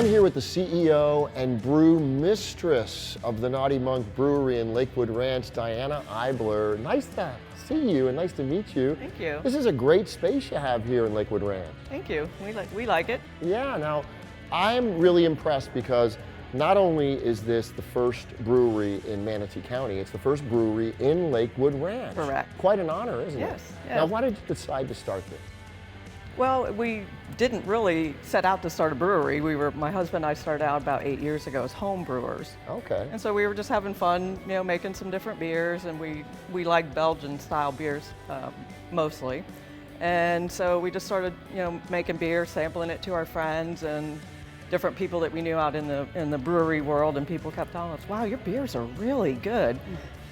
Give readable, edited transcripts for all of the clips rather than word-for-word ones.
I'm here with the CEO and brew mistress of the Naughty Monk Brewery in Lakewood Ranch, Diana Eibler. Nice to see you and nice to meet you. Thank you. This is a great space you have here in Lakewood Ranch. Thank you. We like it. Yeah, now I'm really impressed because not only is this the first brewery in Manatee County, it's the first brewery in Lakewood Ranch. Correct. Quite an honor, isn't it? Yes. Now, why did you decide to start this? Well, we didn't really set out to start a brewery. My husband and I started out about 8 years ago as home brewers. Okay. And so we were just having fun, making some different beers, and we like Belgian style beers mostly. And so we just started, making beer, sampling it to our friends and different people that we knew out in the brewery world, and people kept telling us, "Wow, your beers are really good.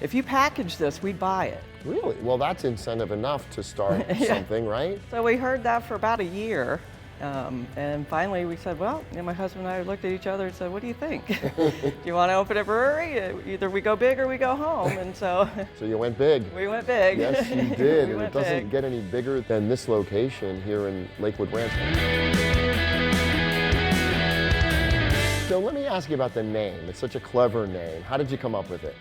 If you package this, we'd buy it." Really? Well, that's incentive enough to start something, right? So we heard that for about a year, and finally we said, well, my husband and I looked at each other and said, "What do you think? Do you want to open a brewery? Either we go big or we go home." And so So you went big. we went big. Yes, you did. We And it went doesn't big. get any bigger than this location here in Lakewood Ranch. So let me ask you about the name. It's such a clever name. How did you come up with it?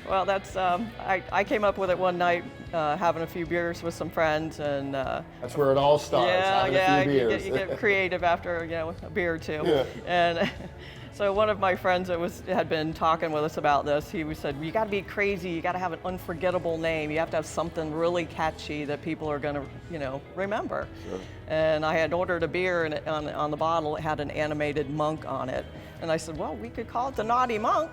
Well, that's I came up with it one night, having a few beers with some friends, and That's where it all starts, having a few beers. You get creative after a beer or two. Yeah. And so one of my friends that had been talking with us about this, he said, "You got to be crazy. You got to have an unforgettable name. You have to have something really catchy that people are going to, remember." Sure. And I had ordered a beer, and on the bottle it had an animated monk on it, and I said, "Well, we could call it the Naughty Monk,"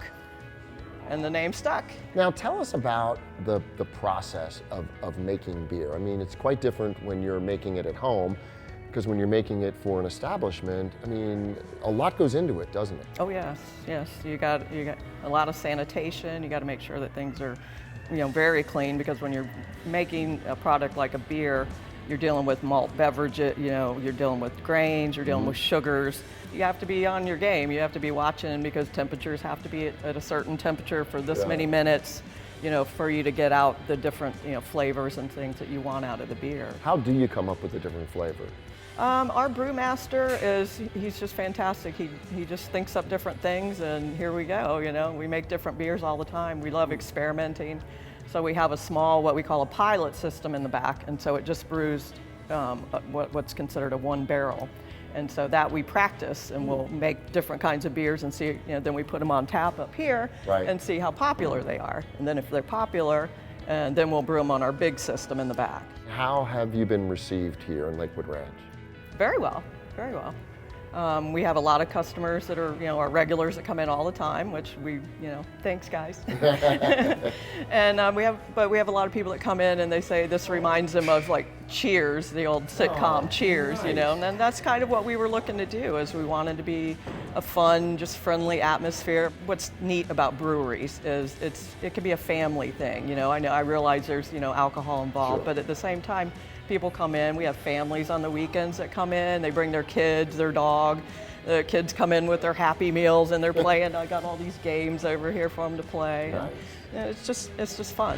and the name stuck. Now tell us about the process of making beer. I mean, it's quite different when you're making it at home, because when you're making it for an establishment, I mean, a lot goes into it, doesn't it? Oh yes. You got a lot of sanitation. You got to make sure that things are, very clean, because when you're making a product like a beer, you're dealing with malt beverages. You're dealing with grains. You're dealing with sugars. You have to be on your game. You have to be watching, because temperatures have to be at a certain temperature for this many minutes, for you to get out the different, flavors and things that you want out of the beer. How do you come up with a different flavor? Our brewmaster he's just fantastic. He just thinks up different things, and here we go. We make different beers all the time. We love experimenting. So we have a small, what we call a pilot system in the back, and so it just brews what's considered a one barrel. And so that we practice, and we'll make different kinds of beers and see, then we put them on tap up here and see how popular they are. And then if they're popular, then we'll brew them on our big system in the back. How have you been received here in Lakewood Ranch? Very well, very well. We have a lot of customers that are, our regulars that come in all the time, which we, thanks guys. And we have a lot of people that come in and they say this reminds them of like Cheers, the old sitcom Cheers, nice. And then that's kind of what we were looking to do, is we wanted to be a fun, just friendly atmosphere. What's neat about breweries is it can be a family thing, I realize there's, alcohol involved, Sure. but at the same time, people come in. We have families on the weekends that come in. They bring their kids, their dog. The kids come in with their Happy Meals and they're playing. I got all these games over here for them to play. Nice. And, it's just fun.